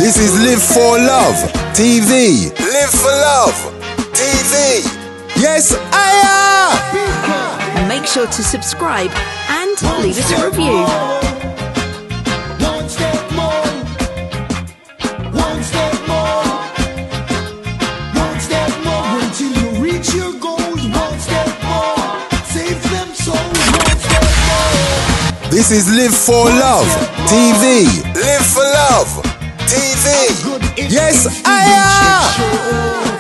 This is Live for Love TV. Live for Love TV. Yes, I am. Make sure to subscribe and leave us a review. One step more. One step more. One step more. Until you reach your goals. One step more. Save them souls. One step more. This is Live for Love TV. Live for Love TV. Yes, I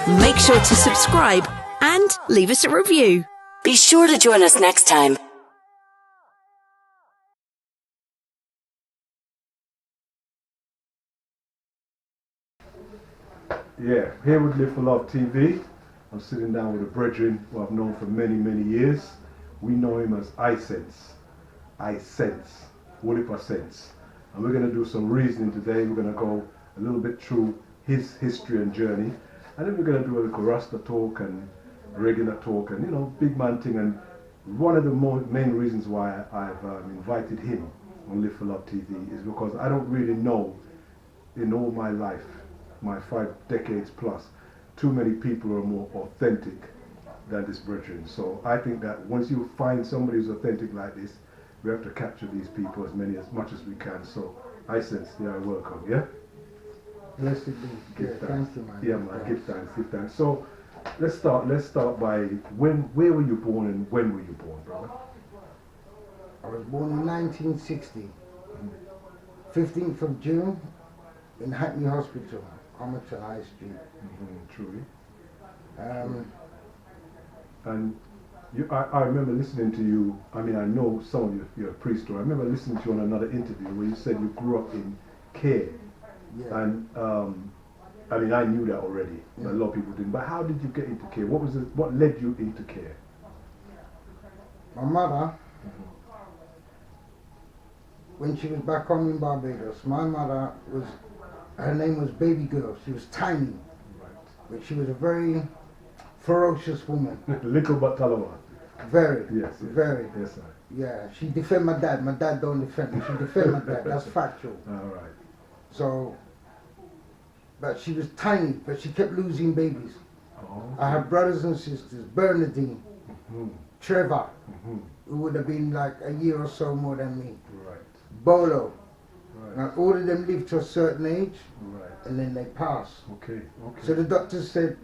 am. Make sure to subscribe and leave us a review. Be sure to join us next time. Yeah, here with Live for Love TV. I'm sitting down with a brethren who I've known for many, many years. We know him as Isent, Holy Sense. And we're going to do some reasoning today. We're going to go a little bit through his history and journey. And then we're going to do a little Rasta talk and regular talk and, big man thing. And one of the main reasons why I've invited him on Live for Love TV is because I don't really know in all my life, my 5 decades plus, too many people are more authentic than this brethren. So I think that once you find somebody who's authentic like this, we have to capture these people as much as we can. So Isent, welcome, yeah? Blessed be. Give thanks. Thank you, man. Yeah, man, give thanks. So let's start by where were you born and when were you born, brother? I was born in 1960, 15th of June, in Hackney Hospital, Homerton High Street. Truly. Um, And I remember listening to you. I mean, I know some of you're a priest, or I remember listening to you on another interview where you said you grew up in care. yeah. And I mean, I knew that already, but a Yeah. lot of people didn't. But how did you get into care? What led you into care? My mother, when she was back home in Barbados, her name was Baby Girl. She was tiny, but she was a very ferocious woman. Little but Talawa. Very, Yes. very. Yes, sir. Yeah, she defend my dad. My dad don't defend me. She defend my dad. That's factual. All right. So, but she was tiny, but she kept losing babies. Oh, I have brothers and sisters, Bernadine, mhm, Trevor, mhm. who would have been like a year or so more than me, Right. Bolo. Right. Now all of them lived to a certain age Right. and then they passed. Okay. Okay. So the doctor said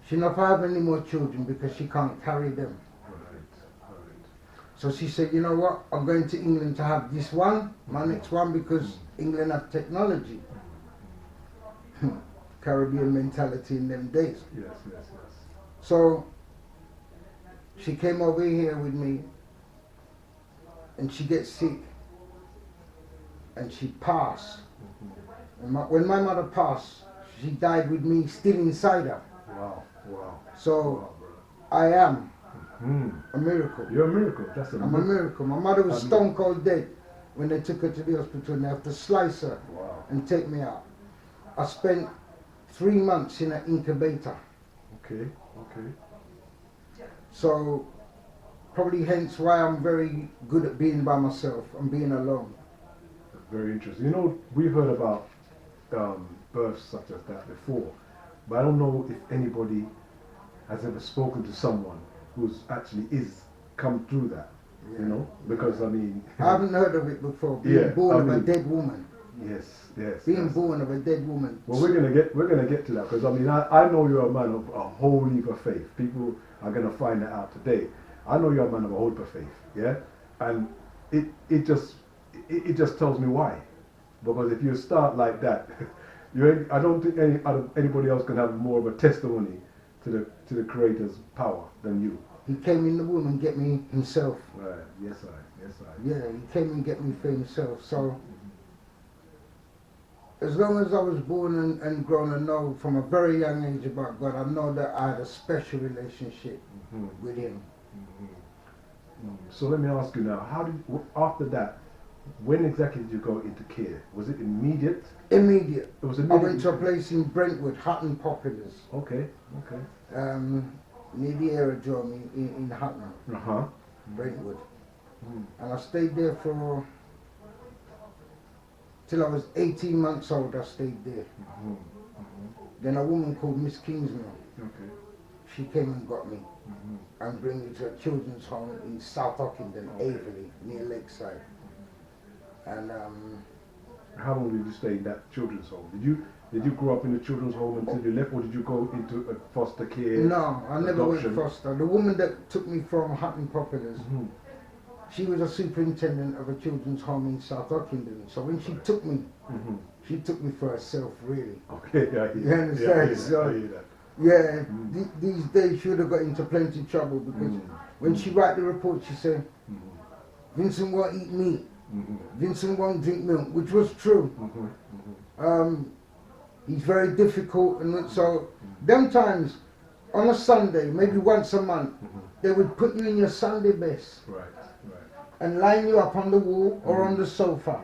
she not have any more children because she can't carry them. Right. So she said, you know what, I'm going to England to have this one, my next one, because England have technology. Caribbean mentality in them days. Yes. So she came over here with me and she gets sick and she passed. And when my mother passed, she died with me still inside her. Wow. So Wow, brother. I am Hmm. a miracle. You're a miracle. That's I'm a miracle. My mother was stone cold dead when they took her to the hospital and they have to slice her Wow. and take me out. I spent 3 months in an incubator. Okay. So probably hence why I'm very good at being by myself and being alone. Very interesting. We've heard about births such as that before, but I don't know if anybody has ever spoken to someone who's actually come through that. Because I mean, I haven't heard of it before. Being Yeah, born I of a mean- dead woman. yes. Being Yes. born of a dead woman. Well, we're gonna get to that because I mean I know you're a man of a whole heap of faith. People are gonna find that out today. I know you're a man of a whole heap of faith, yeah, and it just tells me why, because if you start like that, I don't think anybody else can have more of a testimony to the Creator's power than you. He came in the womb and get me himself. Right? Yes, I. Yeah, he came and get me for himself. So as long as I was born and grown and know from a very young age about God, I know that I had a special relationship with him. So let me ask you now, after that, when exactly did you go into care? Was it immediate? Immediate. It was I immediate. went to a place in Brentwood, Hutton Populars, Okay. near the aerodrome in Hutton, Uh-huh. Brentwood. And I stayed there for till I was 18 months old. I stayed there. Mm-hmm. Then a woman called Miss Kingsmill, Okay. she came and got me Mm-hmm. and bring me to a children's home in South Ockenden, Okay. Averley, near Lakeside. And How long did you stay in that children's home? Did you grow up in the children's home until you left, or did you go into a foster care? no, I never adoption? went foster. The woman that took me from Hutton Populars, Mm-hmm. she was a superintendent of a children's home in South Ockenden. So when she took me, Mm-hmm. she took me for herself, really. Okay, I hear You that. understand? Yeah, I hear that. So- I hear that. Yeah, these days she would have got into plenty of trouble because when she write the report, she said, Vincent won't eat meat, Mm-hmm. Vincent won't drink milk, which was true. Mm-hmm. Mm-hmm. He's very difficult, and so them times on a Sunday, maybe once a month, they would put you in your Sunday best Right, right. and line you up on the wall or on the sofa,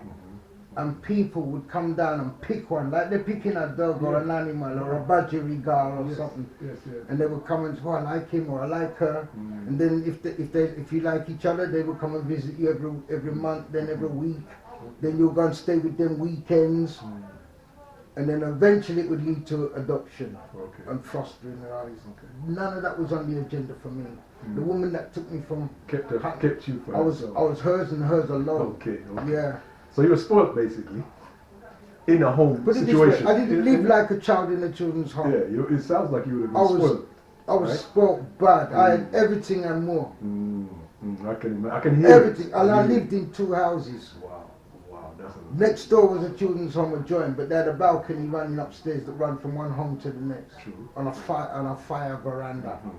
and people would come down and pick one, like they're picking a dog or an animal or a budgerigar or Yes, something. yes, yes. And they would come and say, oh, I like him or I like her. And then if you like each other, they would come and visit you every month, then every week. Then you'll go and stay with them weekends. And then eventually it would lead to adoption Okay. and fostering and all this. Okay. None of that was on the agenda for me. The woman that took me from Kept you for I was herself. hers and hers alone. Okay, okay. Yeah. So you were spoiled basically in a home Put it this way, situation. I didn't live like a child in a children's home. Yeah, it sounds like you would have I been was spoiled. I was right? spoiled bad. I had everything and more. I can hear Everything. it. And I hear it. lived in 2 houses. Wow, wow, that's Next door was a children's home adjoined, but they had a balcony running upstairs that ran from one home to the next true. on a fire veranda. Mhm.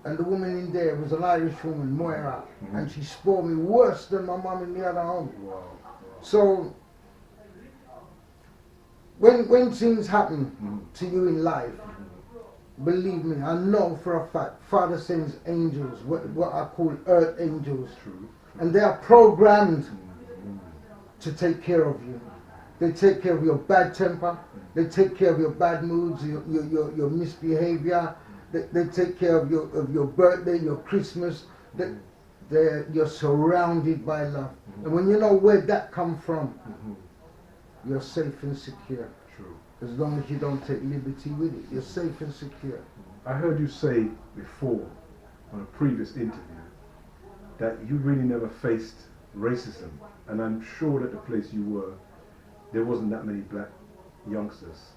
And the woman in there was an Irish woman, Moira, and she spoiled me worse than my mum in the other home. Wow, wow. So when things happen to you in life, believe me, I know for a fact, Father sends angels, what I call earth angels, True. and they are programmed to take care of you. They take care of your bad temper, they take care of your bad moods, your misbehavior, they take care of your birthday, your Christmas. You're surrounded by love. And when you know where that comes from, you're safe and secure. True. As long as you don't take liberty with it, you're safe and secure. I heard you say before on a previous interview that you really never faced racism, and I'm sure that the place you were, there wasn't that many black youngsters,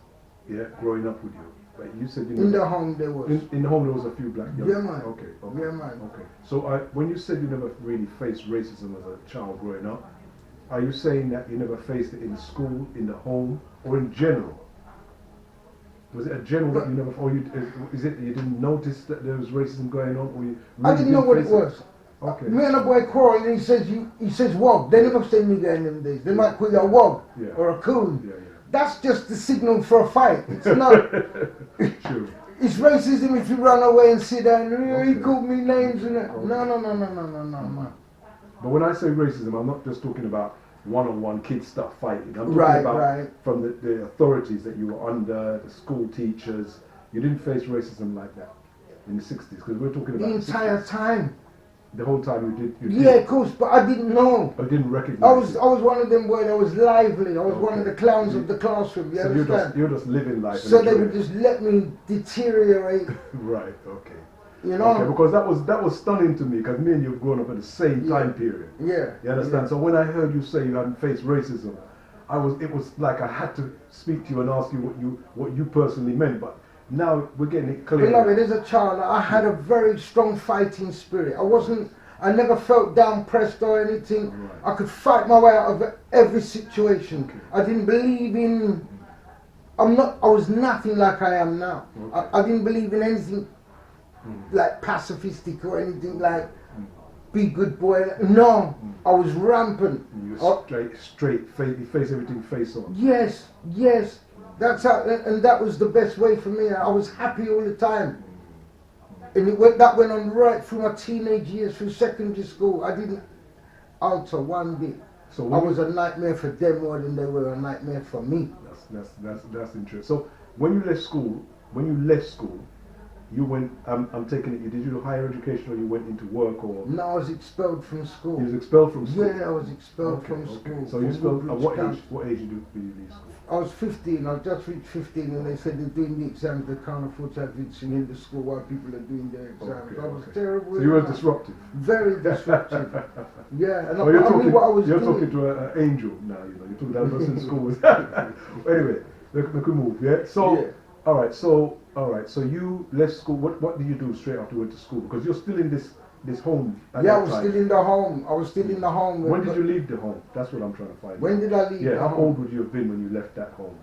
yeah, growing up with you. But you said you In never, the home there was. in the home there was a few black youngsters. Yeah, man. Okay, okay. Yeah, man. Okay. So when you said you never really faced racism as a child growing up, are you saying that you never faced it in school, in the home, or in general? Was it a general that you never, or is it you didn't notice that there was racism going on, or you really I didn't know what it face was. Okay. Me and a boy quarrel and he says wog. They never say nigger in them days. They might call you a wog Yeah. or a coon. Yeah, That's just the signal for a fight. It's not. yeah. True. It's racism if you run away and sit down. He Okay. called me names and that. Okay. No, man. But when I say racism, I'm not just talking about one-on-one kids stuff fighting. I'm talking Right, about right. from the authorities that you were under, the school teachers. You didn't face racism like that in the 60s, because we're talking The about entire 60s. time. The whole time you did. Yeah, of course, but I didn't know. I didn't recognize. I was one of them boys that was lively. I was one of Okay. the clowns of the classroom. You So understand? you're just living life. So and they would enjoying just let me deteriorate. it. Right. Okay. You know? Okay, because that was stunning to me, because me and you have grown up at the same Yeah. time period. Yeah. You understand? Yeah. So when I heard you say you hadn't faced racism, it was like I had to speak to you and ask you what you personally meant. But now we're getting it clear. Beloved, as a child, I had a very strong fighting spirit. I never felt down pressed or anything. Right. I could fight my way out of every situation. Okay. I didn't believe in. I was nothing like I am now. Okay. I didn't believe in anything like pacifistic or anything like be good boy. No, I was rampant. You Oh. straight face, you face everything face on. Yes. That's how, and that was the best way for me. I was happy all the time. And that went on right through my teenage years, through secondary school. I didn't alter one bit. So I was a nightmare for them more than they were a nightmare for me. That's interesting. So when you left school, you went. I'm taking it. Did you do higher education, or you went into work, or No, I was expelled from school. you was expelled from school? Yeah, I was expelled Okay, from okay. school. So you from expelled. At Woodbridge what Camp. age? What age did you leave school? I was 15. I just reached 15, and they said they're doing the exams. They can't afford to have it in the school while people are doing their exams. Okay, I was okay. terrible. So you were man. disruptive. Very disruptive. Yeah, and Well, I knew what I was you're doing. talking to an angel now. You know, you took that person in school. Anyway, we can move. Yeah. So, Yeah. all right. So you left school. What did you do straight after you went to school? Because you're still in this home. At Yeah, I that was time. still in the home. I was still in the home. When did you leave the home? That's what I'm trying to find. When out. did I leave Yeah. the How home? old would you have been when you left that home?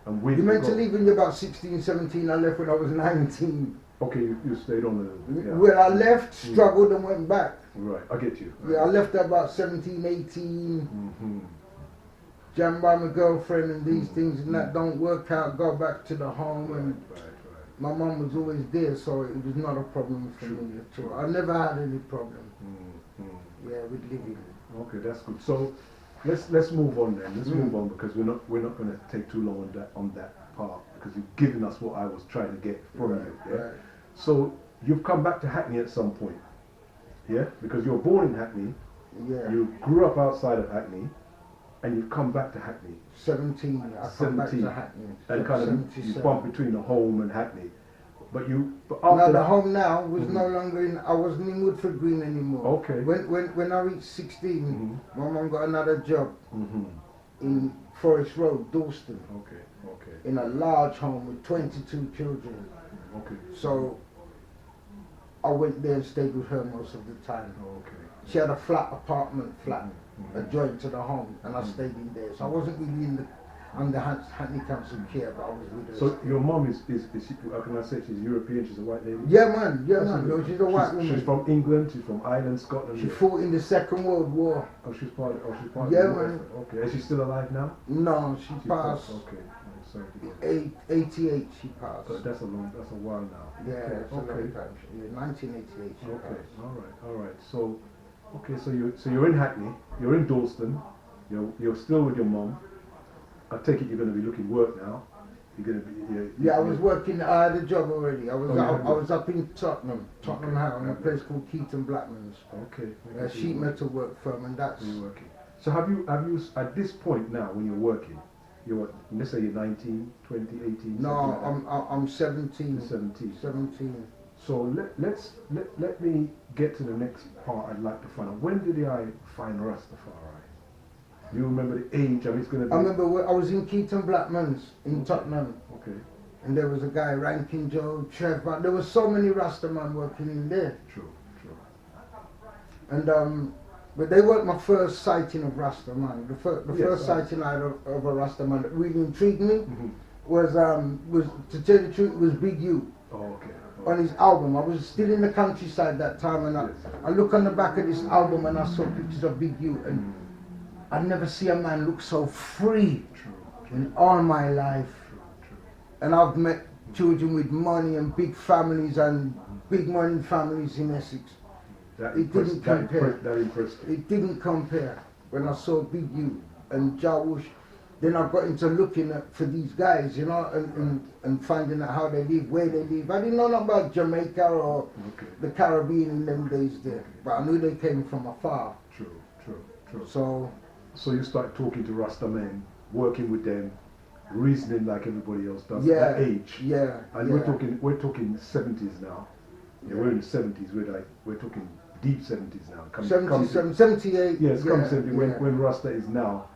And where You did meant you to go? leave when you're about 16, 17. I left when I was 19. Okay, you stayed on a little. Yeah. When I left, struggled and went back. Right. I get you. Yeah, I left at about 17, 18. Mm-hmm. Jammed by my girlfriend and these things and that don't work out. Go back to the home and Right. my mum was always there, so it was not a problem for me at all. I never had any problem. Mm-hmm. Yeah, with living. Okay, that's good. So let's move on then. Let's move on because we're not going to take too long on that part because you've given us what I was trying to get from you. Yeah. Right. So you've come back to Hackney at some point. Yeah, because you were born in Hackney. Yeah. You grew up outside of Hackney, and you've come back to Hackney. 17. I come back 17. to Hackney. And kind of you 77. bump between the home and Hackney. But Now after the that, home now was no longer in. I wasn't in Woodford Green anymore. Okay. When I reached 16, my mum got another job Mm-hmm. in Forest Road, Dalston, Okay. in a large home with 22 children. Okay. So I went there and stayed with her most of the time. Okay. She had a apartment flat Mhm. adjoined to the home, and I stayed in there. So I wasn't really in the under Hackney Council care, but I was with her. So your mom is she, how can I say she's European? She's a white lady. Yeah, man. Yeah, That's man. good. No, she's a white woman. She's from England. She's from Ireland, Scotland. She yeah. fought in the Second World War. Oh, she's part. Yeah, of the man. war. Okay. Is she still alive now? No, she She passed. Okay. I'm sorry to hear. 88 she passed. But that's a while now. Yeah, Okay. it's a long time. Yeah, 1988 she Okay. passed. All right. So, okay. So you're in Hackney. You're in Dalston. You're still with your mom. I take it you're going to be looking work now. You're going to be. Yeah, I was working. I had a job already. I was Oh, you had I was up in Tottenham House, in a Okay. place called Keaton Blackman's, Okay. a sheet metal work firm, and that's. So you're working. So have you at this point now when you're working, you're let's say you're 19, 20, 18. No, something like I'm 17. that. 17. 17. So let me get to the next part. I'd like to find out when did I find Rastafari? Do you remember the age? I mean, it's going to be. I remember I was in Keaton Blackman's in Tottenham, Okay. and there was a guy, Rankin Joe, Trevor. There was so many Rastaman working in there, True. and but they weren't my first sighting of Rastaman. The Yes, first sighting I had of a Rastaman that really intrigued me Mm-hmm. was to tell you the truth, was Big U. Oh, okay. On his album. I was still in the countryside that time, and Yes. I look on the back of this album and I saw pictures of Big U, and I never see a man look so free True. in all my life. True. And I've met children with money and big families and big money families in Essex. That It impressed, didn't compare. that impressed me. It didn't compare when I saw Big U and Jawush. Then I got into looking for these guys, you know, and finding out how they live, where they live. I didn't know nothing about Jamaica or Okay. the Caribbean in them days there, but I knew they came from afar. True. So you start talking to Rasta men, working with them, reasoning like everybody else does yeah, at that age. yeah, And yeah. we're talking 70s now. Yeah, we're in the 70s. We're talking deep 70s now. 77, 78. Yes, yeah, come 70 yeah, when Rasta is now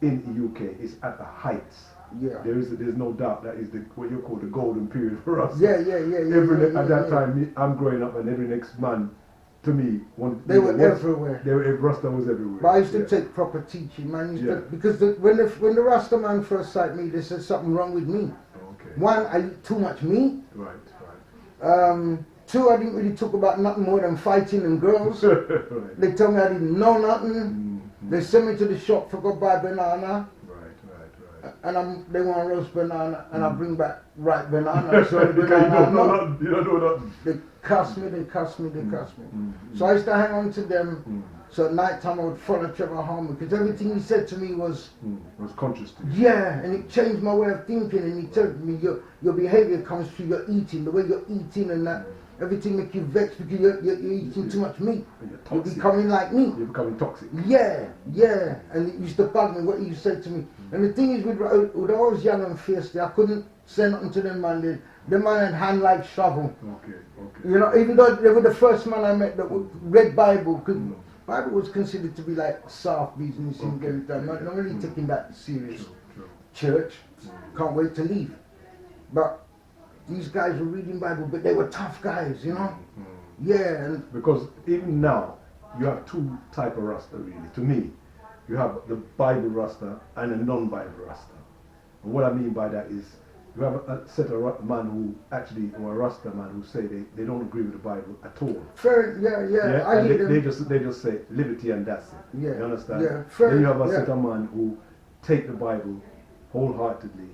in the UK is at the heights. yeah. There's no doubt that is what you call the golden period for us. Yeah. At that time, I'm growing up, and every next man, to me, They were everywhere. Rasta was everywhere. But I used to Yeah. take proper teaching, man. Yeah. Because when the Rasta man first sighted me, they said something wrong with me. Okay. One, I eat too much meat. Right. Two, I didn't really talk about nothing more than fighting and girls. Right. They told me I didn't know nothing. Mhm. They sent me to the shop for go buy banana, Right. and they want roast banana, and I bring back ripe banana. So the Because you banana, don't know nothing. You don't know nothing. they cuss me. Mm-hmm. So I used to hang on to them So at night time I would follow Trevor home because everything he said to me was conscious to you. yeah, and it changed my way of thinking. And he told me your behaviour comes through your eating, the way you're eating, and that everything makes you vexed because you're eating too much meat. You're becoming like me. You're becoming toxic. Yeah, and it used to bug me what he said to me. And the thing is, with I was young and fierce, I couldn't say nothing to them man. The man had hand like shovel. Okay. You know, even though they were the first man I met that read Bible, because Bible was considered to be like soft business and everything. Not really taking that serious. True. Church, can't wait to leave. But these guys were reading Bible, but they were tough guys, you know. Yeah, and because even now you have two type of Rasta really. To me, you have the Bible Rasta and a non-Bible Rasta. And what I mean by that is you have a set of man who actually, or a Rasta man who say they don't agree with the Bible at all. fair, yeah. I and hear them. they just say liberty and that's it. Yeah, You understand? yeah, fair, Then you have a yeah. set of man who take the Bible wholeheartedly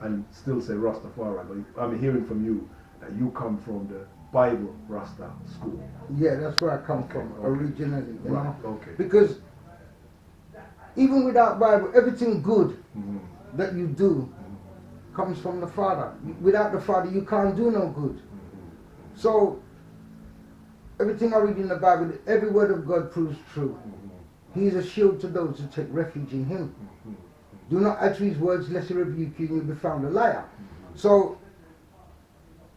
and still say Rastafari. But I'm hearing from you that you come from the Bible Rasta school. Yeah, that's where I come from originally, you know. Okay. Because even without Bible, everything good that you do comes from the Father. Without the Father, you can't do no good. So everything I read in the Bible, every word of God proves true. He is a shield to those who take refuge in Him. Do not utter His words lest He rebuke you and you'll be found a liar. So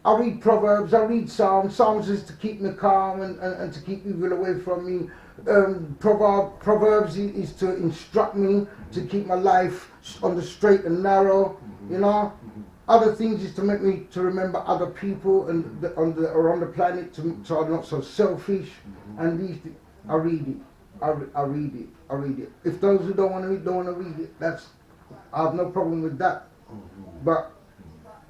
I read Proverbs, I read Psalms. Psalms is to keep me calm and to keep evil away from me. Proverbs is to instruct me to keep my life on the straight and narrow, you know. Other things is to make me to remember other people and on the planet, so I'm not so selfish. And these things, I read it. I read it. If those who don't want to read, don't want to read it, I have no problem with that. But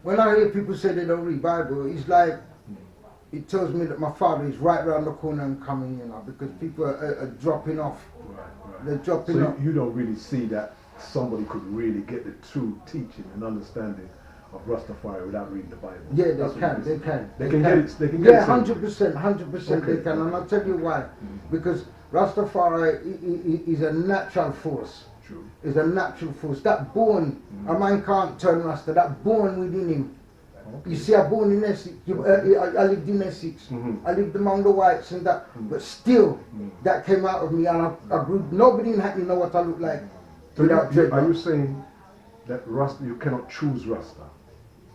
when I hear people say they don't read Bible, it's like it tells me that my Father is right around the corner and coming, you know, because people are dropping off. Right. They're dropping off. So you don't really see that somebody could really get the true teaching and understanding of Rastafari without reading the Bible. Yeah, That's they what can. it They is. can. They can get it. They can get Yeah, it. 100%. Okay. They can, and I'll tell you why. Because Rastafari is a natural force. True. Is a natural force. That born, a man can't turn Rasta. That born within him. Okay. You see, I born in Essex. I lived in Essex. I lived among the whites and that. But still, that came out of me, and I grew. Nobody in Hackney know what I look like. So without dreadlocks. are you saying that Rasta, you cannot choose Rasta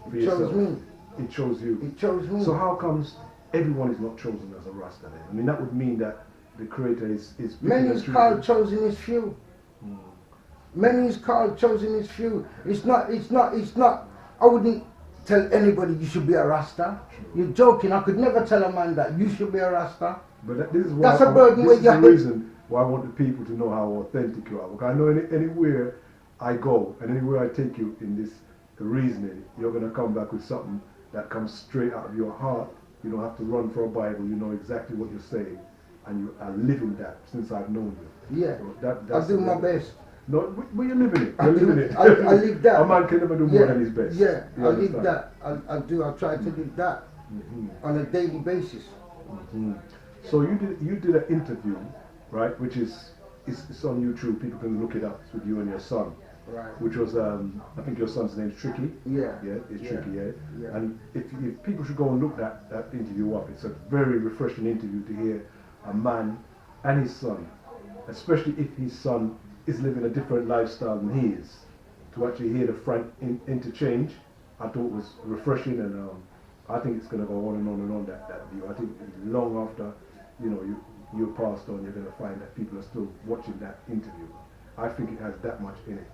for It yourself? chose me. It chose you. It chose me. So how comes everyone is not chosen as a Rasta then? I mean, that would mean that the Creator is picking Many and is choosing. called, chosen is few. Many is called, chosen is few. It's not. I wouldn't tell anybody you should be a Rasta. You're joking. I could never tell a man that you should be a Rasta. But this is why That's a burden this is where the you- reason why I want the people to know how authentic you are. Because I know anywhere I go and anywhere I take you in this reasoning, you're going to come back with something that comes straight out of your heart. You don't have to run for a Bible. You know exactly what you're saying, and you are living that since I've known you. Yeah. So that's I do my best. No, but you're living it. I You're do- living it. I live that. A man can never do more than his best. Yeah, You I live understand? that. I do. I try to live that on a daily basis. So you did an interview, right? Which is it's on YouTube. People can look it up. It's with you and your son. Right. Which was I think your son's name's Tricky. Yeah. Yeah, it's Yeah. Tricky. Yeah. Yeah. And if people should go and look that interview up, it's a very refreshing interview to hear a man and his son, especially if his son is living a different lifestyle than he is. To actually hear the frank interchange, I thought was refreshing, and I think it's going to go on and on that view. I think long after you're passed on, you're going to find that people are still watching that interview. I think it has that much in it.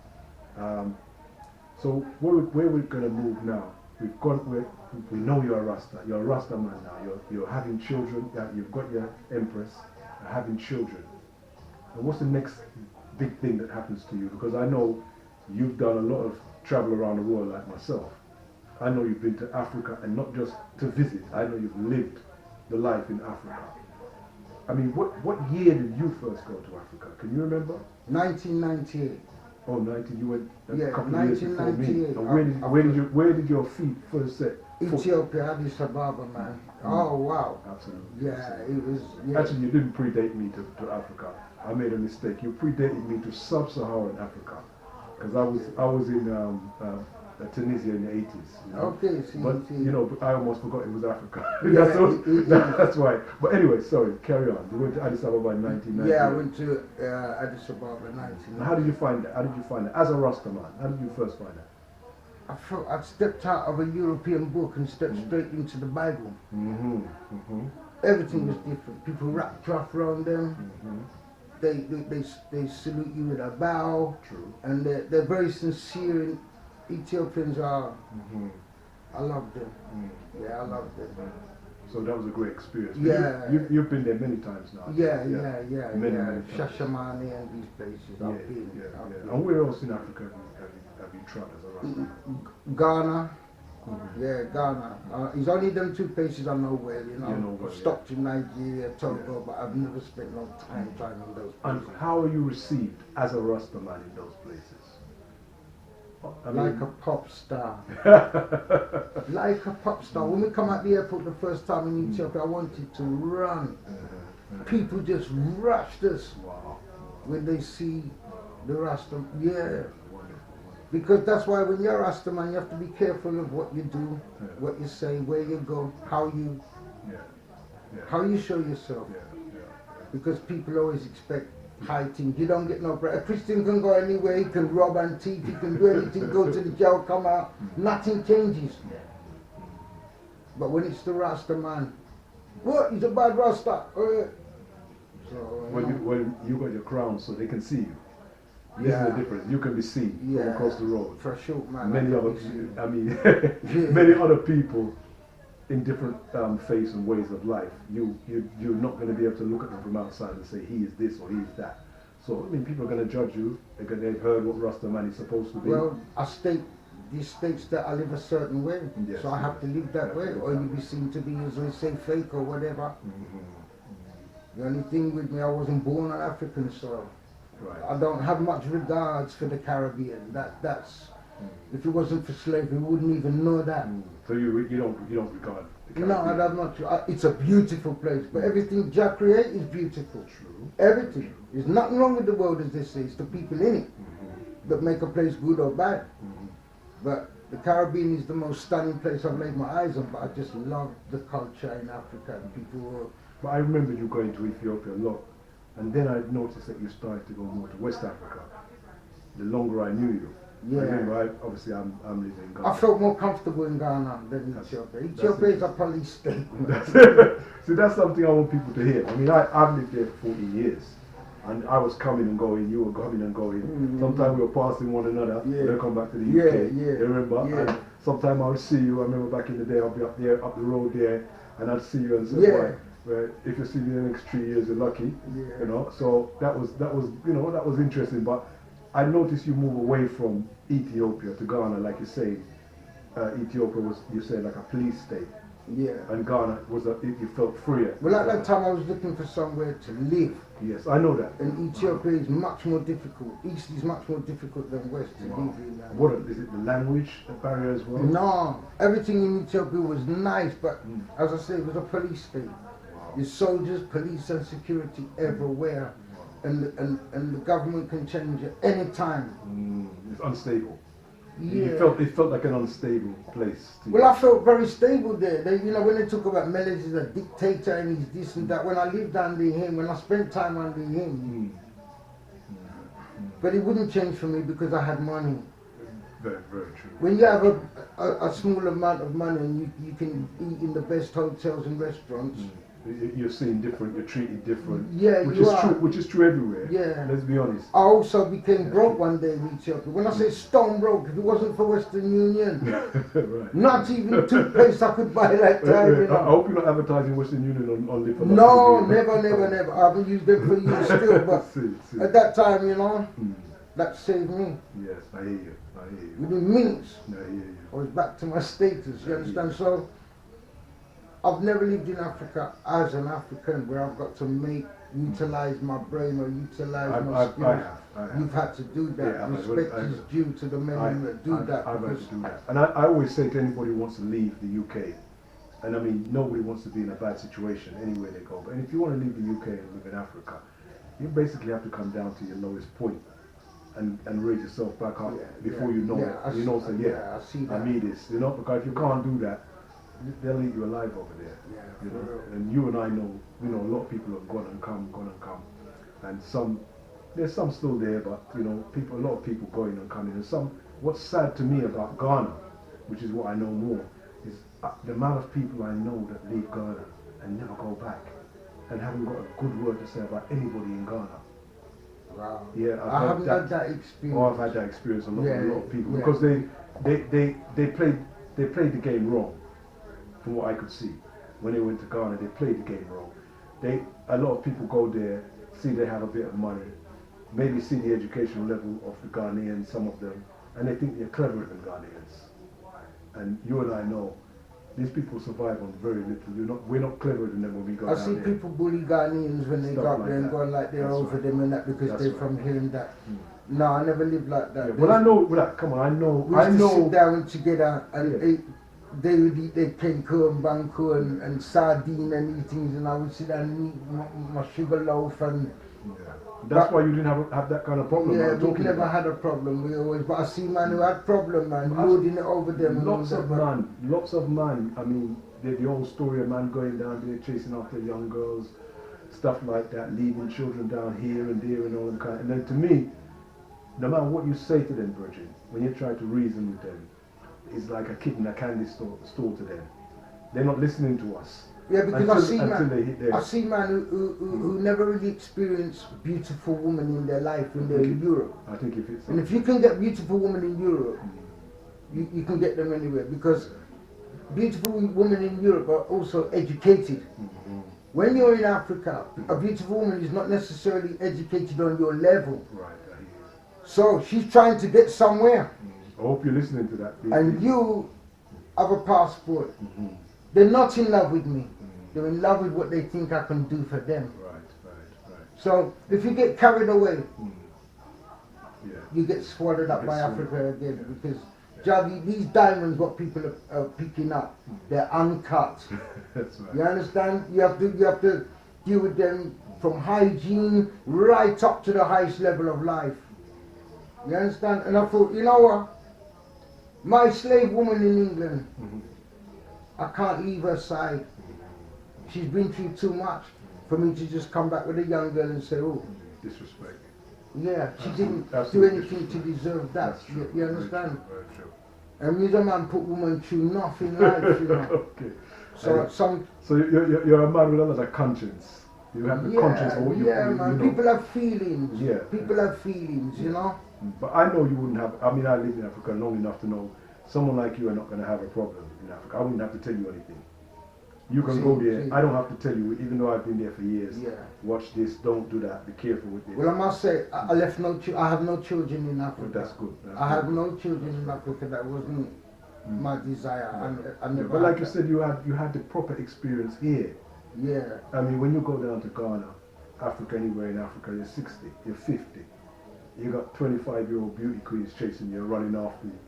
So where we're going to move now? We know you're a Rasta. You're a Rasta man now. You're having children. You've got your Empress. You're having children. And what's the next big thing that happens to you? Because I know you've done a lot of travel around the world like myself. I know you've been to Africa, and not just to visit. I know you've lived the life in Africa. I mean, what year did you first go to Africa? Can you remember? 1998. Oh, 90, you went a Yeah, couple of years before me. 1998. And where did your feet first set Ethiopia, Addis Ababa, man. Oh wow. Absolutely. Yeah, it was. Yeah. Actually, you didn't predate me to Africa. I made a mistake. You predated me to sub-Saharan Africa, because I was in Tunisia in the 80s. You know? Okay, see, But see. you know, I almost forgot it was Africa. Yeah, that's why. But anyway, sorry. Carry on. You went to Addis Ababa in 1990. Yeah, I went to Addis Ababa in 1990. How did you find that? How did you find that? As a Rasta man, how did you first find that? I felt I'd stepped out of a European book and stepped straight into the Bible. Mm-hmm. Mm-hmm. Everything was different. People wrap cloth around them. Mm-hmm. They salute you with a bow. True. And they're very sincere. And Ethiopians are. Mm-hmm. I love them. Mm. Yeah, I love them. So that was a great experience. Yeah. You've been there many times now. Yeah. Many times. Shashamane and these places. I've been. I've been. And where else in Africa have you traveled as a Rasta? Ghana. Mm-hmm. Yeah, Ghana. It's only them two places I know well, you know. You know well, I've stopped in Nigeria, Togo, but I've never spent no time in those And places. how are you received as a Rasta man in those places? I mean, Like a pop star. Like a pop star. When we come out the airport the first time in Ethiopia, I wanted to run. People just rushed us wow. when they see the Rasta. Yeah. Wonderful. Because that's why when you're a Rasta man, you have to be careful of what you do, Yeah. what you say, where you go, how you show yourself. Yeah. Because people always expect high things. You don't get no bread. A Christian can go anywhere, he can rob and thief, he can do anything, go to the jail, come out. Nothing changes. But when it's the Rasta man, what? He's a bad Rasta. So, When you got your crown so they can see you. This is the difference. You can be seen from across the road. For sure, man. Many I other, can be seen. I mean, many other people in different faiths and ways of life, you're not going to be able to look at them from outside and say he is this or he is that. So I mean, people are going to judge you. They've heard what Rasta man is supposed to be. Well, this states that I live a certain way, Yes. so I have to live that way, or you'll be seen to be, as they say, fake or whatever. The only thing with me, I wasn't born on African soil. Right. I don't have much regards for the Caribbean. That's if it wasn't for slavery, we wouldn't even know that. So you don't regard the No, Caribbean. I'm not. It's a beautiful place, but everything Jah create is beautiful. True. Everything. There's nothing wrong with the world, as they say. It's the people in it that make a place good or bad. But the Caribbean is the most stunning place I've laid my eyes on. But I just love the culture in Africa. And people. But I remember you going to Ethiopia a lot, and then I noticed that you started to go more to West Africa. The longer I knew you. Yeah. I remember, obviously I'm living in Ghana. I felt more comfortable in Ghana than Ethiopia. Ethiopia is a police state. See, that's something I want people to hear. I mean, I've lived there for 14 years. And I was coming and going, you were coming and going. Sometimes we were passing one another. Yeah. They'll come back to the UK. Yeah. You remember? Yeah. And sometimes I would see you. I remember back in the day, I'd be up there, up the road there, and I'd see you and say, Yeah. "Boy, well, if you see me in the next 3 years, you're lucky." Yeah. You know. So that was that was interesting. But I noticed you move away from Ethiopia to Ghana, like you say. Ethiopia was, you said, like a police state, Yeah. and Ghana was you felt freer. Well, at that time I was looking for somewhere to live. Yes, I know that. And Ethiopia is much more difficult. East is much more difficult than West to live in. What is it? The language barrier as well? No, everything in Ethiopia was nice, but as I said, it was a police state. There's soldiers, police, and security everywhere, and the government can change at any time. It's unstable. Yeah. It felt like an unstable place. To Well, you. I felt very stable there. When they talk about Meles as a dictator and he's this and that, when I lived under him, when I spent time under him, but it wouldn't change for me because I had money. Very, very true. When you have a small amount of money and you can eat in the best hotels and restaurants, You're seen different. You're treated different. Yeah, which you is are. true. Which is true everywhere. Yeah. Let's be honest. I also became broke one day in Ethiopia. When I say stone broke, if it wasn't for Western Union, Right. not even toothpaste I could buy that time. You I know. hope you're not advertising Western Union on Live for No, Love. never. I haven't used them for years still, but See. at that time, that saved me. Yes, I hear you. Within minutes, I hear you. I was back to my status, you understand? So, I've never lived in Africa as an African where I've got to utilize my brain or utilize my I skills. have. You've had to do that. Yeah, Respect is due to the men that do that. I've had because- to do that. And I always say to anybody who wants to leave the UK, and I mean, nobody wants to be in a bad situation anywhere they go. But if you want to leave the UK and live in Africa, you basically have to come down to your lowest point and raise yourself back up before you know it. You know, say, I see that. I need this. You know, because if you can't do that, they'll eat you alive over there. Yeah, You for know, real. and you and I know, we know a lot of people have gone and come, and there's some still there, but you know, a lot of people going and coming, and some. What's sad to me about Ghana, which is what I know more, is the amount of people I know that leave Ghana and never go back, and haven't got a good word to say about anybody in Ghana. Wow. Yeah, I haven't had that experience. Oh, I've had that experience a lot, Yeah, with a lot of people yeah. because they played the game wrong, from what I could see. When they went to Ghana, they played the game wrong. A lot of people go there, see they have a bit of money, maybe see the educational level of the Ghanaians, some of them, and they think they're cleverer than Ghanaians. And you and I know, these people survive on very little. We're not cleverer than them when we go I down see there. people bully Ghanaians when they Stuff got like there and that. going like they're That's over right. them and that because That's they're right. from here and that. No, I never lived like that. Yeah, well, I know that. Come on, I know. We I used to sit know. down together and Yeah. eat. They would eat their kenko and banko and sardine and eat things, and I would sit down and eat my sugar loaf and. Yeah. That's why you didn't have that kind of problem. Yeah, I'm we talking never about. had a problem. We always, but I see man who had problem, man, loading it over them. and Lots all of that, lots of man. I mean, the old story of man going down there chasing after young girls, stuff like that, leaving children down here and there and all that kind. And then to me, no matter what you say to them, Virgin, when you try to reason with them, it's like a kid in a candy store to them. They're not listening to us. Yeah, because until they hit I there. see man who never really experienced beautiful woman in their life when they're in Europe. I think if it's And if you can get beautiful women in Europe, you can get them anywhere because beautiful women in Europe are also educated. When you're in Africa, a beautiful woman is not necessarily educated on your level. right, I hear you. So she's trying to get somewhere. I hope you're listening to that. And you have a passport. Mhm. They're not in love with me. They're in love with what they think I can do for them. Right. So if you get carried away, Yeah. you get swallowed up You by get Africa again because Javi, these diamonds what people are picking up, they're uncut. That's right. You understand? You have to deal with them from hygiene right up to the highest level of life. You understand? And I thought, you know what? My slave woman in England, I can't leave her side. She's been through too much for me to just come back with a young girl and say, oh, Disrespect. yeah, she didn't do Absolutely. anything to deserve that. That's true. You understand? Very true. And me, the man put woman through nothing life, you know. Okay. So And some, so you're a man with a lot of conscience. You have the conscience of what you man. you know. People have feelings. Yeah. People have feelings, you know. But I know you wouldn't have. I mean, I lived in Africa long enough to know someone like you are not going to have a problem in Africa. I wouldn't have to tell you anything. You can go there. I don't have to tell you, even though I've been there for years. Yeah. Watch this. Don't do that. Be careful with this. Well, I must say, I left I have no children in Africa. That's good. I have no children in Africa. That wasn't my desire. I Yeah, never. but like had you that. said, you had the proper experience here. Yeah. I mean, when you go down to Ghana, Africa, anywhere in Africa, you're 60, you're 50. You got 25-year-old beauty queens chasing you, running after you.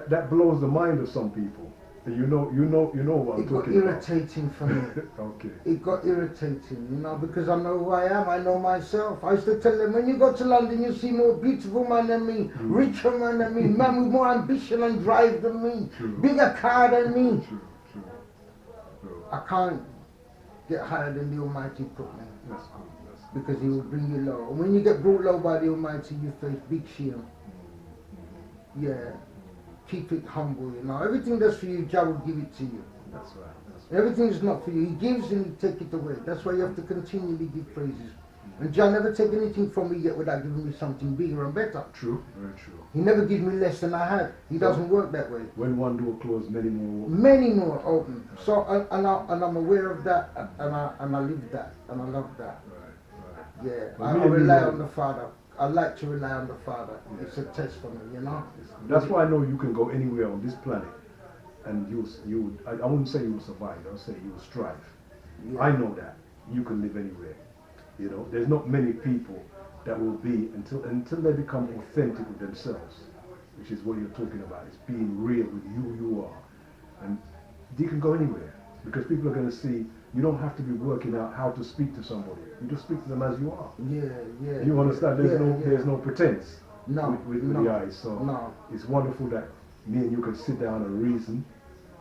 That blows the mind of some people. And you know what I'm It got talking about. irritating for me. Okay. It got irritating, you know, because I know who I am. I know myself. I used to tell them, when you go to London, you see more beautiful man than me, richer man than me, man with more ambition and drive than me, True. bigger car than me. True. I can't get higher than the Almighty put me, That's good. That's good. because He will bring you low. And when you get brought low by the Almighty, you face big shame. Yeah. Keep it humble, you know. Everything that's for you, Jah will give it to you. That's right. That's right. Everything is not for you. He gives and He take it away. That's why you have to continually give praises. And Jah never take anything from me yet without giving me something bigger and better. True. Very true. He never gives me less than I had. He doesn't work that way. When one door closed, many more open. Many more open. So and I'm aware of that, and I live that, and I love that. Right. Yeah, Well, I me and you rely know- on the Father. I like to rely on the Father. It's a test for me, you know. That's why I know you can go anywhere on this planet, and I wouldn't say you will survive. I'll say you will strive. Yeah. I know that you can live anywhere. You know, there's not many people that will be until they become authentic with themselves, which is what you're talking about. It's being real with you are, and you can go anywhere because people are going to see. You don't have to be working out how to speak to somebody. You just speak to them as you are. Yeah. You understand? There's no pretense. No, with no, the eyes. So no. it's wonderful that me and you can sit down and reason.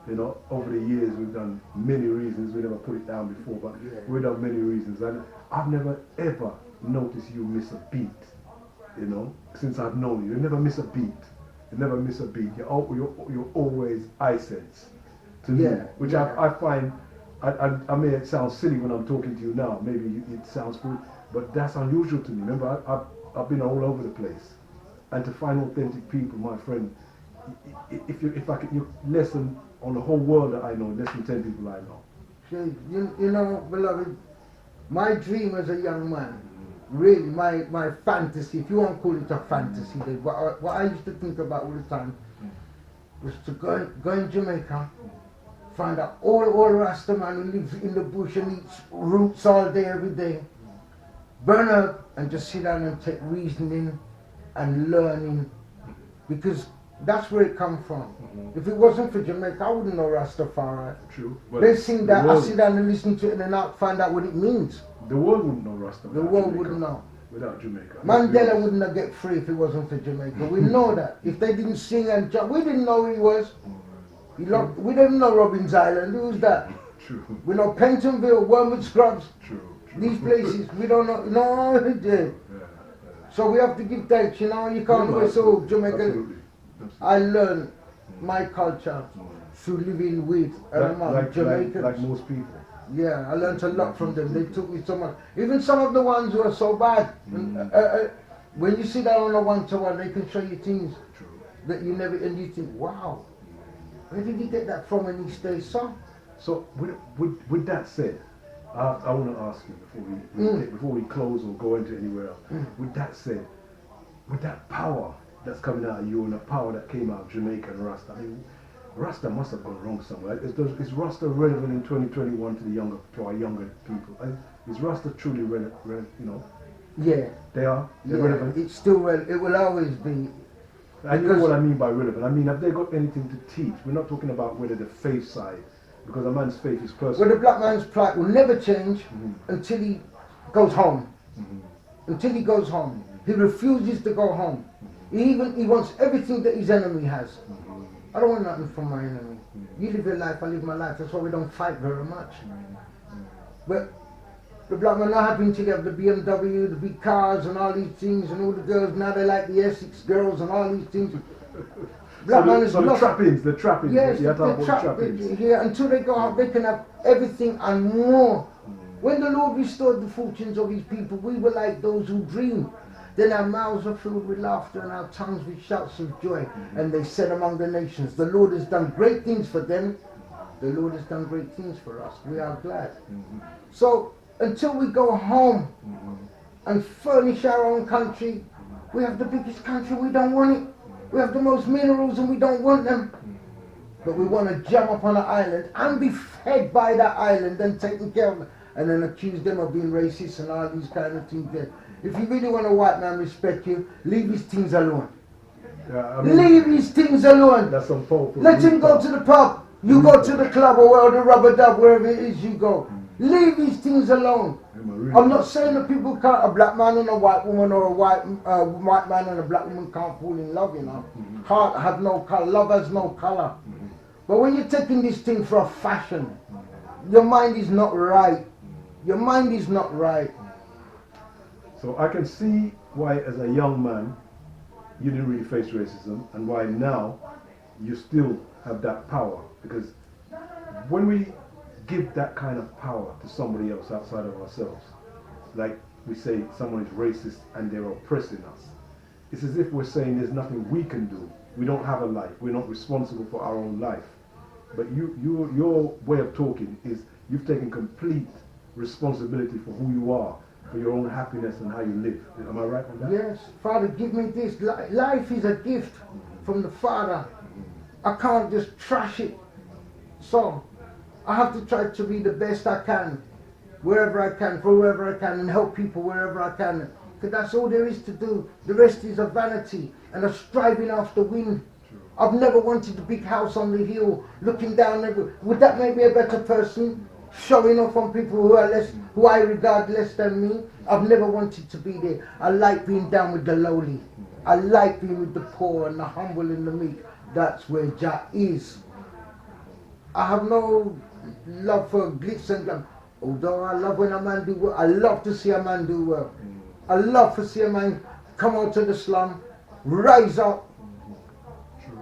You know, over the years we've done many reasons. We never put it down before, but we've done many reasons. And I've never ever noticed you miss a beat. You know, since I've known you, you never miss a beat. You never miss a beat. You're always Isent to me, which I find. I may sound silly when I'm talking to you now. Maybe it sounds good, but that's unusual to me. Remember, I've been all over the place, and to find authentic people, my friend. If I could, you less than on the whole world that I know, less than 10 people I know. See, you know, beloved, my dream as a young man, really, my fantasy, if you want to call it a fantasy, what I used to think about all the time was to go in Jamaica, find out all Rasta man who lives in the bush and eats roots all day, every day, burn up and just sit down and take reasoning and learning, because that's where it comes from. If it wasn't for Jamaica, I wouldn't know Rastafari. True. They sing that, I sit down and listen to it and then I find out what it means. The world wouldn't know Rastafari. The world wouldn't know. Without Jamaica. Mandela wouldn't have get free if it wasn't for Jamaica. We know that. If they didn't sing and jump, we didn't know who he was. We didn't know Robbins Island. Who's that? True. We know Pentonville, Wormwood Scrubs. True. These places, we don't know. No. So we have to give thanks, you know. You can't always say, oh, Jamaica. Absolutely. I learned my culture through living with and among Jamaicans. Like most people. Yeah, I learned a lot from them. They took me so much. Even some of the ones who are so bad. When you sit down on a one-to-one, they can show you things that you never, and you think, wow, where did he get that from and he stays so? So with that said, I want to ask you before we close or go into anywhere else. With that said, with that power that's coming out of you and the power that came out of Jamaica and Rasta, I mean, Rasta must have gone wrong somewhere. Is Rasta relevant in 2021 to our younger people? Is Rasta truly relevant? You know? Yeah. They're relevant. It's still relevant. It will always be. And you know what I mean by relevant. I mean, have they got anything to teach? We're not talking about whether the faith side, because a man's faith is personal. Well, the black man's plight will never change until he goes home. Until he goes home. He refuses to go home. He wants everything that his enemy has. I don't want nothing from my enemy. You live your life, I live my life. That's why we don't fight very much. But the black man not happy until you have the BMW, the big cars and all these things, and all the girls, now they like the Essex girls and all these things. Black man is the trappings. Yes, the trappings. Yeah, until they go out, they can have everything and more. When the Lord restored the fortunes of his people, we were like those who dream. Then our mouths were filled with laughter and our tongues with shouts of joy. And they said among the nations, the Lord has done great things for them. The Lord has done great things for us. We are glad. So until we go home and furnish our own country, we have the biggest country, we don't want it. We have the most minerals and we don't want them. But we want to jump up on an island and be fed by that island and taken care of, and then accuse them of being racist and all these kind of things there. If you really want a white man respect you, leave his things alone. Yeah, I mean, leave his things alone. That's some powerful. Let him go to the pub. You go to the club or the rubber dub, wherever it is you go. Leave these things alone. I'm not saying that people can't, a black man and a white woman or a white man and a black woman can't fall in love, you know. Heart have no color, love has no color. But when you're taking this thing for a fashion, your mind is not right. Your mind is not right. So I can see why as a young man you didn't really face racism, and why now you still have that power. Because when we give that kind of power to somebody else outside of ourselves, like we say someone is racist and they're oppressing us, it's as if we're saying there's nothing we can do. We don't have a life. We're not responsible for our own life. But your way of talking is you've taken complete responsibility for who you are, for your own happiness and how you live. Am I right on that? Yes, Father, give me this. Life is a gift from the Father. I can't just trash it. So I have to try to be the best I can, wherever I can, for whoever I can, and help people wherever I can. because that's all there is to do. The rest is a vanity and a striving after wind. I've never wanted a big house on the hill, looking down every. Would that make me a better person? Showing off on people who are less, who I regard less than me. I've never wanted to be there. I like being down with the lowly. I like being with the poor and the humble and the meek. That's where Jah is. I have no love for glitz and glam. Although I love when a man do well. I love to see a man do well. I love to see a man come out of the slum, rise up,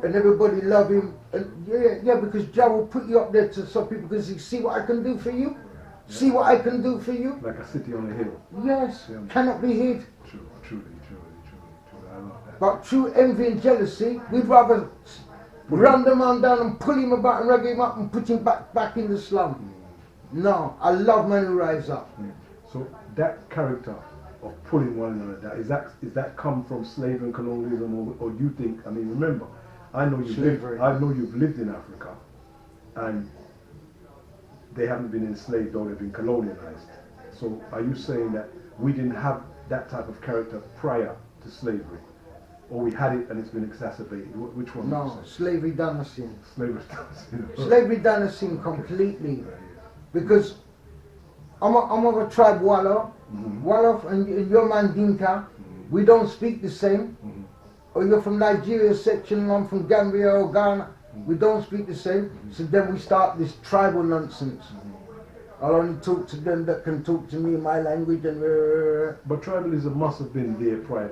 and everybody love him. And yeah, because Jah will put you up there to some people because you see what I can do for you. See what I can do for you. Like a city on a hill. Yes, cannot be hid. Truly. I love that. But through envy and jealousy, we'd rather run the man down and pull him about and rug him up and put him back in the slum. No, I love men who rise up. So that character of pulling one another down, is that come from slavery and colonialism, or you think? I mean, remember, I know you've lived in Africa, and they haven't been enslaved or they've been colonialized. So are you saying that we didn't have that type of character prior to slavery, or we had it and it's been exacerbated? Which one? No, slavery done us in. Slavery done us in. Slavery done us in completely, because I'm of a tribe Wolof, Wolof, and your man Dinka. We don't speak the same. Or you're from Nigeria section and I'm from Gambia or Ghana. We don't speak the same. So then we start this tribal nonsense. I'll only talk to them that can talk to me in my language and. But tribalism must have been there prior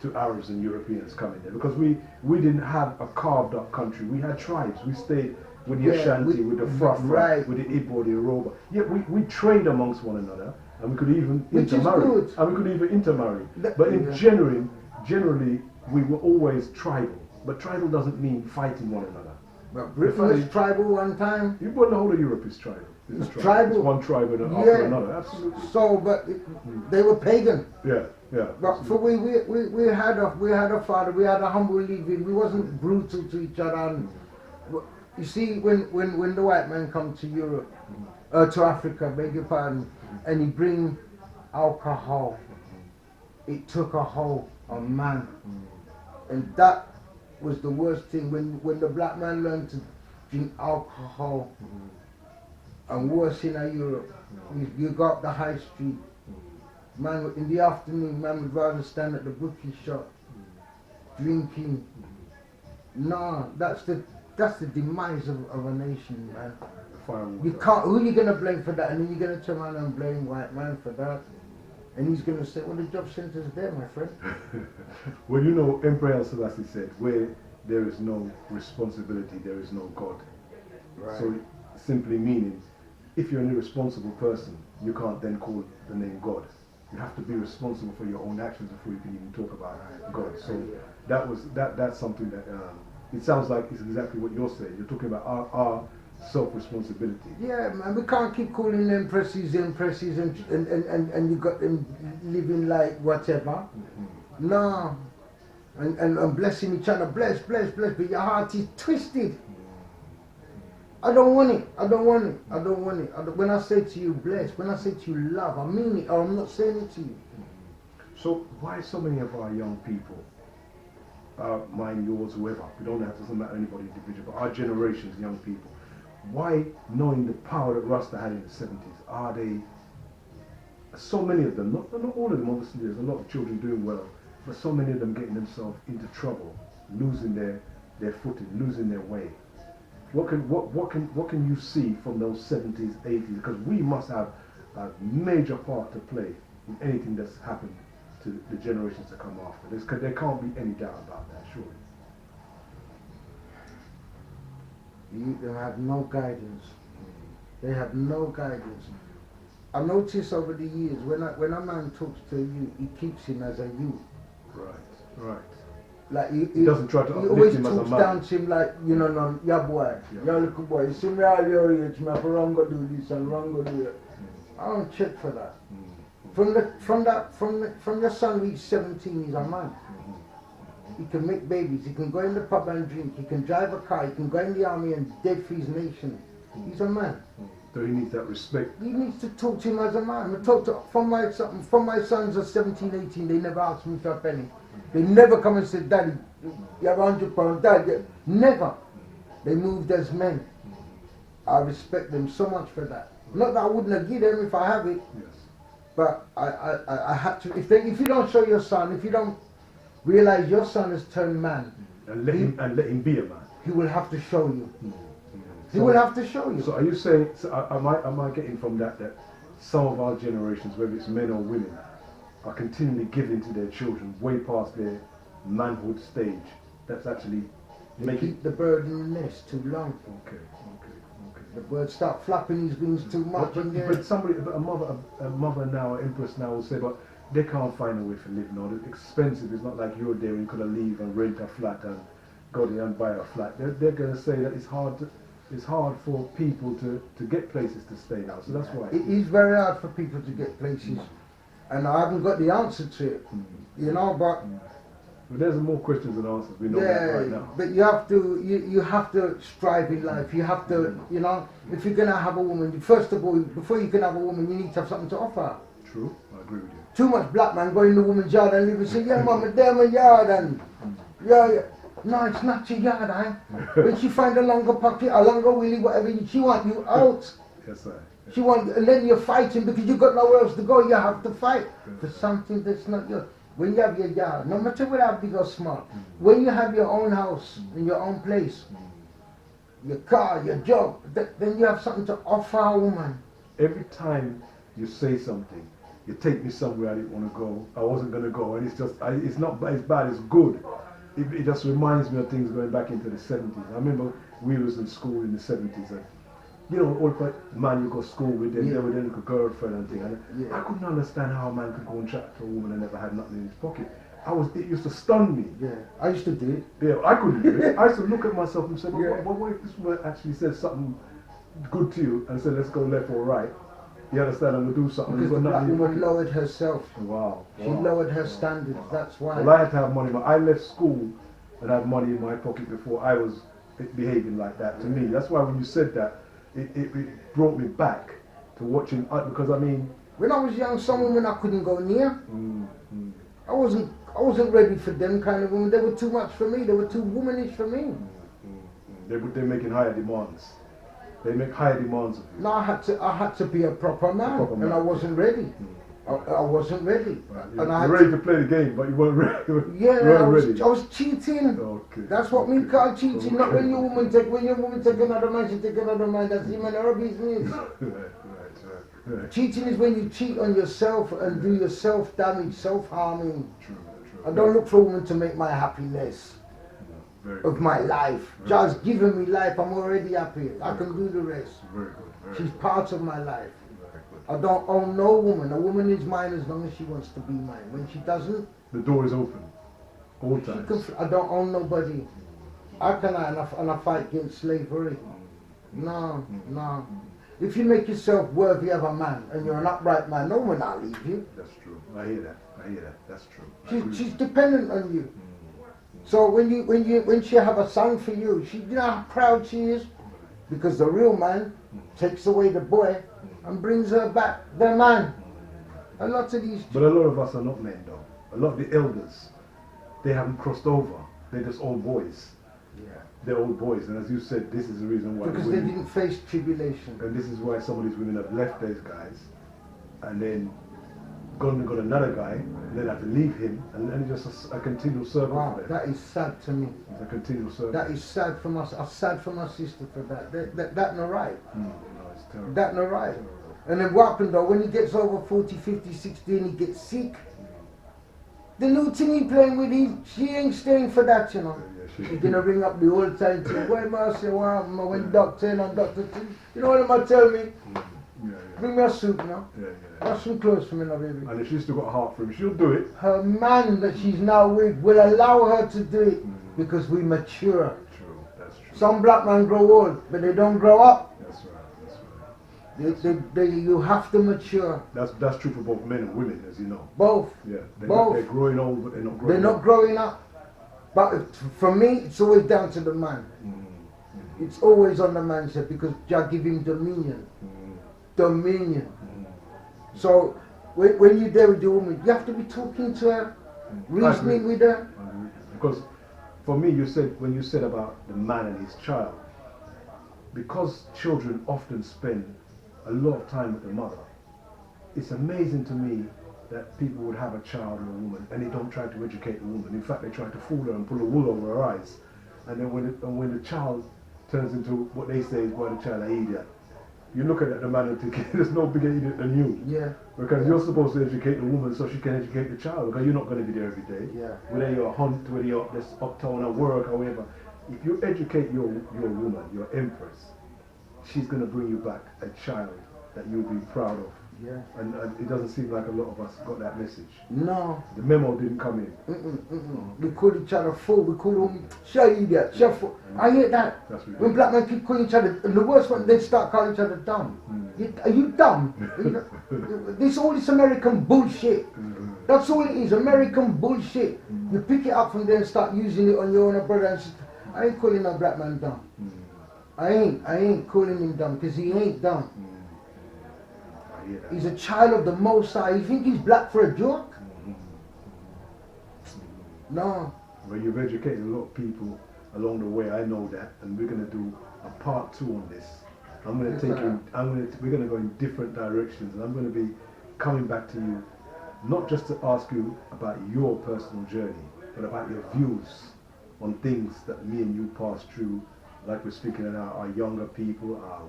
to Arabs and Europeans coming there, because we didn't have a carved up country. We had tribes. We stayed with the Ashanti, with the Frafra, with the Igbo, the Yoruba. Yeah, we trade amongst one another, and we could even intermarry. And we could even intermarry. But in generally, we were always tribal. But tribal doesn't mean fighting one another. But Britain was tribal one time. The whole of Europe is tribal. It's tribal. It's one tribe after another. Absolutely. So, but they were pagan. Yeah. But for we had a father. We had a humble living. We wasn't brutal to each other. And, you see, when the white man come to Europe, to Africa, beg your pardon, and he bring alcohol, it took a hold on man, and that was the worst thing. When the black man learned to drink alcohol, and worse in Europe, you got up the high street, man, in the afternoon, man would rather stand at the bookie shop, drinking. No, that's the demise of a nation, man. You can't. Who are you gonna blame for that? And then you're gonna turn around and blame white man for that, and he's gonna say, "Well, the job center's there, my friend." Well, you know, Emperor Selassie said, "Where there is no responsibility, there is no God." Right. So, simply meaning, if you're an irresponsible person, you can't then call the name God. You have to be responsible for your own actions before you can even talk about God. So that's something that it sounds like it's exactly what you're saying. You're talking about our self-responsibility. Yeah, man, we can't keep calling them empresses, and you got them living like whatever. No. And blessing each other, bless, but your heart is twisted. I don't want it. When I say to you bless, when I say to you love, I mean it, or I'm not saying it to you. So why so many of our young people, mine, yours, whoever, we don't have to, doesn't matter anybody individual, but our generations, young people, why, knowing the power that Rasta had in the 70s, are they, so many of them, not all of them, obviously there's a lot of children doing well, but so many of them getting themselves into trouble, losing their footing, losing their way. What can you see from those 70s, 80s? Because we must have a major part to play in anything that's happened to the generations that come after. There can't be any doubt about that, surely. They have no guidance. They have no guidance. I notice over the years, when a man talks to you, he keeps him as a youth. Right. Like he doesn't try to uplift him as a man. He always talks down to him like, no, yeah boy, yeah little boy, you see me all your age, me have to run go do this and run go do that. I don't check for that. From your son reach 17, he's a man. He can make babies, he can go in the pub and drink, he can drive a car, he can go in the army and dead for his nation. He's a man. So he needs that respect. He needs to talk to him as a man. From my sons are 17, 18, they never asked me for a penny. They never come and said, Daddy, you have £100, Dad. Never. They moved as men. I respect them so much for that. Not that I wouldn't have given them if I have it, Yes. but I had to. If you don't show your son, if you don't realize your son has turned man, And let him be a man. he will have to show you. He So- will have to show you. So are you saying? So am I getting from that some of our generations, whether it's men or women, are continually giving to their children way past their manhood stage? That's actually They making. keep the bird in the nest too long. Okay. The bird start flapping his wings too much. But, and a mother now, an empress now will say, but they can't find a way for living. Or it's expensive. It's not like you're there and you could leave and rent a flat and go there and buy a flat. They're going to say that it's hard for people to get places to stay now. So that's why. It is very hard for people to get places, and I haven't got the answer to it. You know, but But there's more questions than answers. We know that right now. but you have to strive in life. You have to, you know, if you're gonna have a woman, first of all, before you can have a woman, you need to have something to offer. True, I agree with you. Too much black man go in the woman's yard and live and say, yeah, mama, damn my yard, and yeah. No, it's not your yard, eh? When she find a longer pocket, a longer willy, whatever, she want you out. Yes, sir. She want, and then you're fighting because you got nowhere else to go. You have to fight for something that's not yours. When you have your yard, no matter whether how big or small, when you have your own house in your own place, your car, your job, then you have something to offer a woman. Every time you say something, you take me somewhere I didn't want to go. I wasn't going to go, and it's not as bad. It's good. It just reminds me of things going back into the 70s. I remember we was in school in the 70s, and you know, all the man you go to school with, them, they were then like a girlfriend and thing. And I couldn't understand how a man could go and chat to a woman and never had nothing in his pocket. It used to stun me. Yeah, I used to do it. Yeah, I couldn't do it. I used to look at myself and say, what if this woman actually says something good to you and said, let's go left or right? You understand? I'm going to do something. Because You've the got black nothing in your woman pocket. lowered herself. Wow. She lowered her standards. That's why. Well, I had to have money. I left school and had money in my pocket before I was behaving like that to me. That's why when you said that, it brought me back to watching, because I mean... When I was young, some women I couldn't go near. I wasn't ready for them kind of women. They were too much for me. They were too womanish for me. They're making higher demands. They make higher demands of you. No, I had to be a proper man, and I wasn't ready. I wasn't ready. You're And I had ready to play the game, but you weren't ready. I was cheating. Okay. That's what me call cheating. Not when your woman take another man, she take another man. That's him and her business. Right. Cheating is when you cheat on yourself and do yourself damage, self-harming. True. I don't look for a woman to make my happiness Very of good. my life. Just giving me life, I'm already happy. I can do the rest. Very good. Very She's good. part of my life. Very good. I don't own no woman. A woman is mine as long as she wants to be mine. When she doesn't, The door is open. All she times. I don't own nobody. How can I? And I fight against slavery. No. If you make yourself worthy of a man and you're an upright man, no one will leave you. That's true. I hear that. That's true. I agree. She's dependent on you. So when she have a son for you, you know how proud she is, because the real man takes away the boy and brings her back the man. A lot of these. But a lot of us are not men, though. A lot of the elders, they haven't crossed over. They're just old boys. Yeah. They're old boys, and as you said, this is the reason why. Because they didn't face tribulation. And this is why some of these women have left those guys, and then gone and got another guy, and then have to leave him, and then it's just a continual circle Wow, for them. that is sad to me. It's a continual circle. That is sad for my. I'm sad for my sister for that. That not right. No, it's terrible. That not right. And then what happened though, when he gets over 40, 50, 60 and he gets sick, the new thing he playing with, she ain't staying for that, you know. Yeah, He's gonna ring up the old time thing. Why Marcy, why when doctor and doctor thing. You know what am I tell me? Bring me a soup now. Wash some clothes for me now, baby. And if she's still got a heart for him, she'll do it. Her man that she's now with will allow her to do it because we mature. True, that's true. Some black men grow old, but they don't grow up. That's right. You have to mature. That's true for both men and women, as you know. Both. Yeah, Both. they're growing old, but they're not growing They're not up. growing up. But for me, it's always down to the man. It's always on the man, sir, because Jah give him dominion. dominion. So when you're there with your woman, you have to be talking to her, reasoning with her. Because for me, when you said about the man and his child, because children often spend a lot of time with the mother, it's amazing to me that people would have a child or a woman and they don't try to educate the woman. In fact, they try to fool her and pull a wool over her eyes. And then when the child turns into what they say is, well, the child an idiot, you look at the man and think, there's no bigger idiot than you. Yeah. Because you're supposed to educate the woman so she can educate the child, because you're not going to be there every day. Yeah. Whether you're a hunt, whether you're just uptown at work, however. If you educate your woman, your empress, she's going to bring you back a child that you'll be proud of. Yeah. And it doesn't seem like a lot of us got that message. No. The memo didn't come in. We call each other fool. We call them show idiot, show fool. I hear that. That's ridiculous. When black men keep calling each other, and the worst one, they start calling each other dumb. Are you dumb? This all this American bullshit. That's all it is, American bullshit. You pick it up from there and start using it on your own brother and sister. I ain't calling no black man dumb. I ain't calling him dumb, because he ain't dumb. He's a child of the Most High. You think he's black for a joke? No. Well, you've educated a lot of people along the way. I know that, and we're going to do a part 2 on this. I'm going to take you. We're going to go in different directions, and I'm going to be coming back to you, not just to ask you about your personal journey, but about your views on things that me and you pass through, like we're speaking about our younger people, our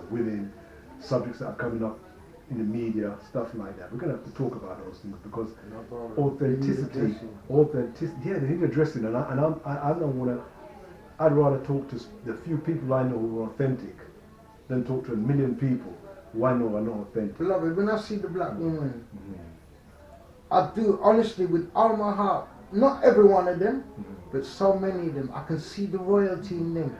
women, subjects that are coming up in the media, stuff like that. We're going to have to talk about those things, because authenticity, yeah, they need addressing, and I don't want to. I'd rather talk to the few people I know who are authentic than talk to a million people who I know are not authentic. Beloved, when I see the black woman, I do honestly with all my heart. Not every one of them, but so many of them. I can see the royalty in them.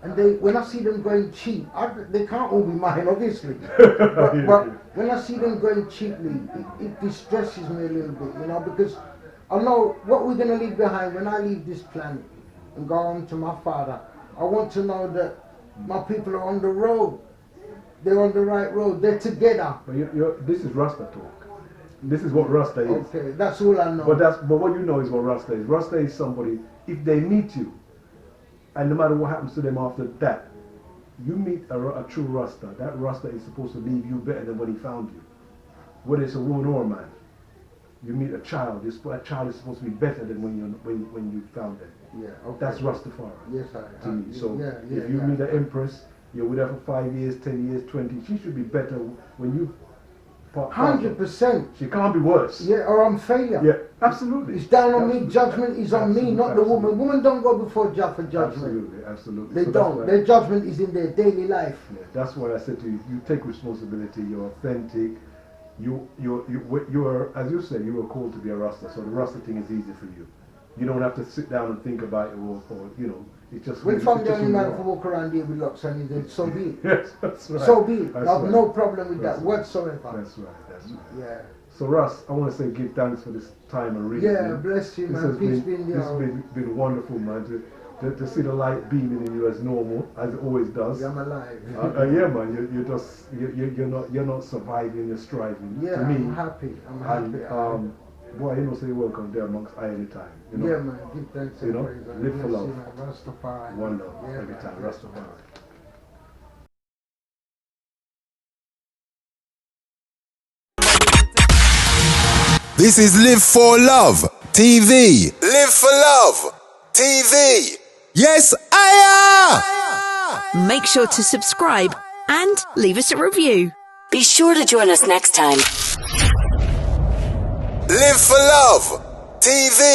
And when I see them going cheap, they can't all be mine, obviously. but when I see them going cheaply, it distresses me a little bit, because I know what we're going to leave behind when I leave this planet and go on to my Father. I want to know that my people are on the road. They're on the right road. They're together. But this is Rasta talk. This is what Rasta is. Okay, that's all I know. But what you know is what Rasta is. Rasta is somebody, if they meet you, and no matter what happens to them after that, you meet a true Rasta. That Rasta is supposed to leave you better than when he found you. Whether it's a woman or a man. You meet a child. That child is supposed to be better than when you found them. Yeah, okay. That's Rastafari. Yes, to me. So if you yeah. meet an empress, you're with her for 5 years, 10 years, 20. She should be better when you. 100%. She can't be worse. Yeah, or I'm failure. Yeah, absolutely. It's down on me. Judgment is on me, not the woman. Women don't go before judge for judgment. Absolutely. They don't. Their judgment is in their daily life. Yeah, that's why I said to you, you take responsibility. You're authentic. You are, as you say, you were called to be a Rasta. So the Rasta thing is easy for you. You don't have to sit down and think about it, or it's just. When from the only man can walk around here with locks on his head, so be it. Yes, that's right. So be it. I have right. no problem with That's that right. whatsoever. That's right. Yeah. So Russ, I want to say give thanks for this time and reading. Yeah, bless you, man. Peace be in you. This has been wonderful, man. To see the light beaming in you as normal, as it always does. Yeah, I'm alive. Yeah, man. You're not surviving. You're striving. Yeah, to me, I'm happy. boy, you know, say welcome there amongst I anytime. Yeah, man. Give thanks and praise. Live for love. Rastafari. One love. Yeah, every time. Rastafari. This is Live for Love TV. Live for Love TV. Yes, I Make sure to subscribe and leave us a review. Be sure to join us next time. Live for Love TV.